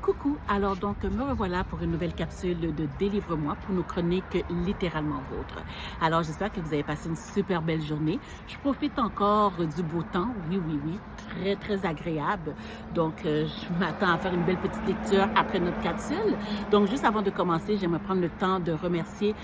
Coucou, alors donc me revoilà pour une nouvelle capsule de Délivre-moi pour nos chroniques littéralement vôtres. Alors j'espère que vous avez passé une super belle journée. Je profite encore du beau temps, oui, très agréable. Donc je m'attends à faire une belle petite lecture après notre capsule. Donc juste avant de commencer, j'aimerais prendre le temps de remercier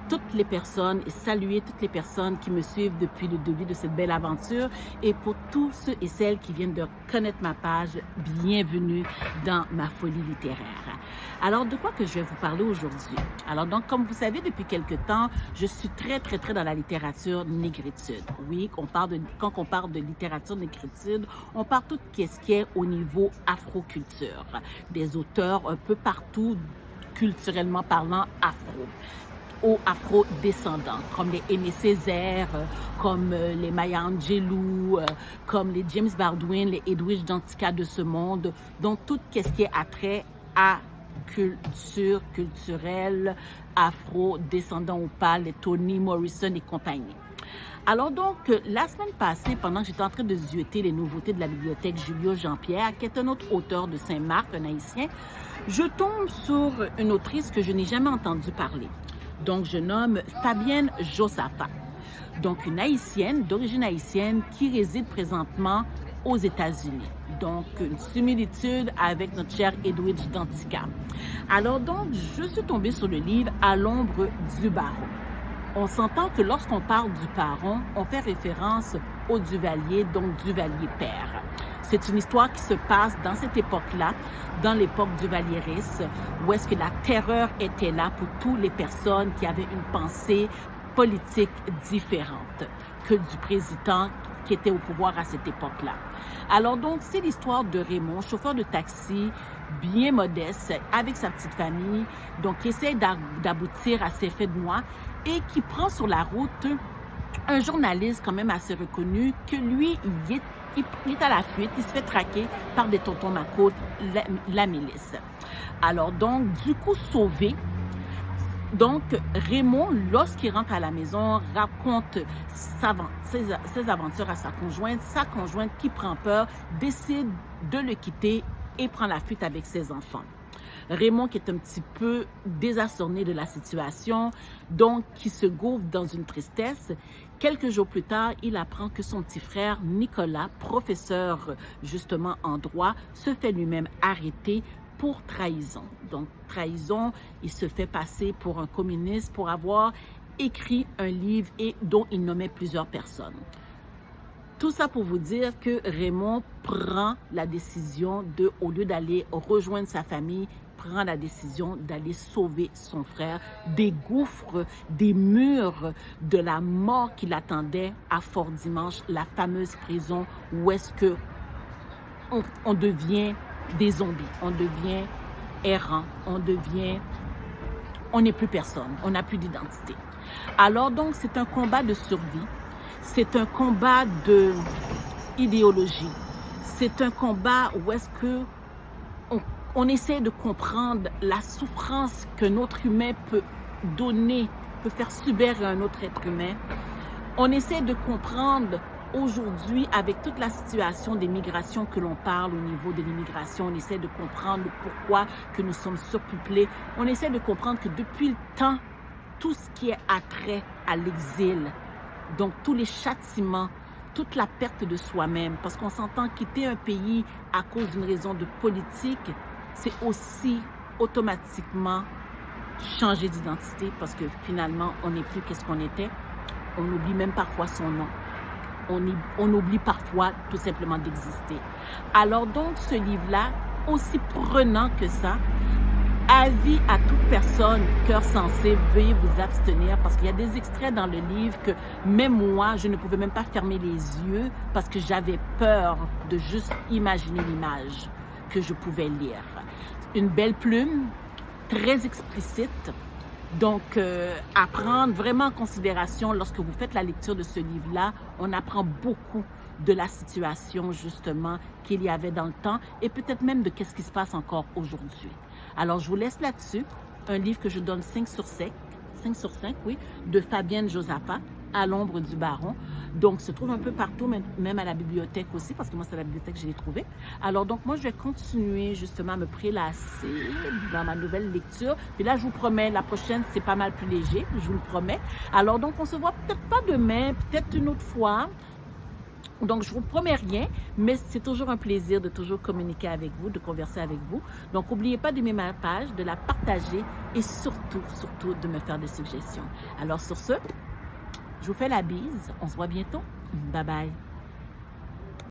toutes les personnes et saluer toutes les personnes qui me suivent depuis le début de cette belle aventure et pour tous ceux et celles qui viennent de connaître ma page, bienvenue dans ma folie littéraire. Alors, de quoi que je vais vous parler aujourd'hui? Alors, donc, comme vous savez, depuis quelque temps, je suis très dans la littérature négritude. Oui, quand on parle de littérature négritude, on parle tout ce qui est au niveau afroculture. Des auteurs un peu partout, culturellement parlant, aux afro-descendants, comme les Aimé Césaire, comme les Maya Angelou, comme les James Baldwin, les Edwidge Danticat de ce monde, donc tout ce qui est attrait à culture, culturelle, afro-descendant ou pas, les Toni Morrison et compagnie. Alors donc, la semaine passée, pendant que j'étais en train de zioter les nouveautés de la bibliothèque Julio Jean-Pierre, qui est un autre auteur de Saint-Marc, un haïtien, je tombe sur une autrice que je n'ai jamais entendu parler. Donc, je nomme Fabienne Josaphat. Donc, une haïtienne, d'origine haïtienne, qui réside présentement aux États-Unis. Donc, une similitude avec notre cher Edwidge Danticat. Alors donc, je suis tombée sur le livre À l'ombre du baron. On s'entend que lorsqu'on parle du baron, on fait référence au Duvalier, donc Duvalier père. C'est une histoire qui se passe dans cette époque-là, dans l'époque du Valieris, où est-ce que la terreur était là pour toutes les personnes qui avaient une pensée politique différente que du président qui était au pouvoir à cette époque-là. Alors donc, c'est l'histoire de Raymond, chauffeur de taxi, bien modeste, avec sa petite famille, donc qui essaie d'aboutir à ses faits de moi et qui prend sur la route un journaliste quand même assez reconnu que lui, il est à la fuite, il se fait traquer par des tontons macoutes, la milice. Alors donc, du coup, sauvé. Donc, Raymond, lorsqu'il rentre à la maison, raconte ses aventures à sa conjointe qui prend peur, décide de le quitter et prend la fuite avec ses enfants. Raymond qui est un petit peu désarçonné de la situation, donc qui se gouffre dans une tristesse. Quelques jours plus tard, il apprend que son petit frère Nicolas, professeur justement en droit, se fait lui-même arrêter pour trahison. Donc, trahison, il se fait passer pour un communiste pour avoir écrit un livre et dont il nommait plusieurs personnes. Tout ça pour vous dire que Raymond prend la décision de, au lieu d'aller rejoindre sa famille, prend la décision d'aller sauver son frère des gouffres, des murs, de la mort qui l'attendait à Fort-Dimanche, la fameuse prison où est-ce que on devient des zombies, on devient errant, on n'est plus personne, on n'a plus d'identité. Alors donc, c'est un combat de survie, c'est un combat d'idéologie, c'est un combat où est-ce que on essaie de comprendre la souffrance qu'un autre humain peut donner, peut faire subir à un autre être humain. On essaie de comprendre aujourd'hui, avec toute la situation des migrations que l'on parle au niveau de l'immigration, on essaie de comprendre pourquoi que nous sommes surpeuplés. On essaie de comprendre que depuis le temps, tout ce qui est attrait à l'exil, donc tous les châtiments, toute la perte de soi-même, parce qu'on s'entend quitter un pays à cause d'une raison de politique, c'est aussi automatiquement changer d'identité parce que finalement, on n'est plus qu'est-ce qu'on était. On oublie même parfois son nom. On oublie parfois tout simplement d'exister. Alors donc, ce livre-là, aussi prenant que ça, avis à toute personne, cœur sensé, veuillez vous abstenir parce qu'il y a des extraits dans le livre que même moi, je ne pouvais même pas fermer les yeux parce que j'avais peur de juste imaginer l'image que je pouvais lire. Une belle plume, très explicite, donc à prendre vraiment en considération lorsque vous faites la lecture de ce livre-là, on apprend beaucoup de la situation justement qu'il y avait dans le temps et peut-être même de qu'est-ce qui se passe encore aujourd'hui. Alors je vous laisse là-dessus, un livre que je donne 5 sur 5, oui, de Fabienne Josaphat. à l'ombre du baron. Donc, se trouve un peu partout, même à la bibliothèque aussi, parce que moi, c'est à la bibliothèque que je l'ai trouvé. Alors, donc, moi, je vais continuer justement à me prélasser dans ma nouvelle lecture. Puis là, je vous promets, la prochaine, c'est pas mal plus léger, je vous le promets. Alors, donc, on se voit peut-être pas demain, peut-être une autre fois. Donc, je ne vous promets rien, mais c'est toujours un plaisir de toujours communiquer avec vous, de converser avec vous. Donc, n'oubliez pas d'aimer ma page, de la partager et surtout, surtout, de me faire des suggestions. Alors, sur ce, je vous fais la bise. On se voit bientôt. Bye bye.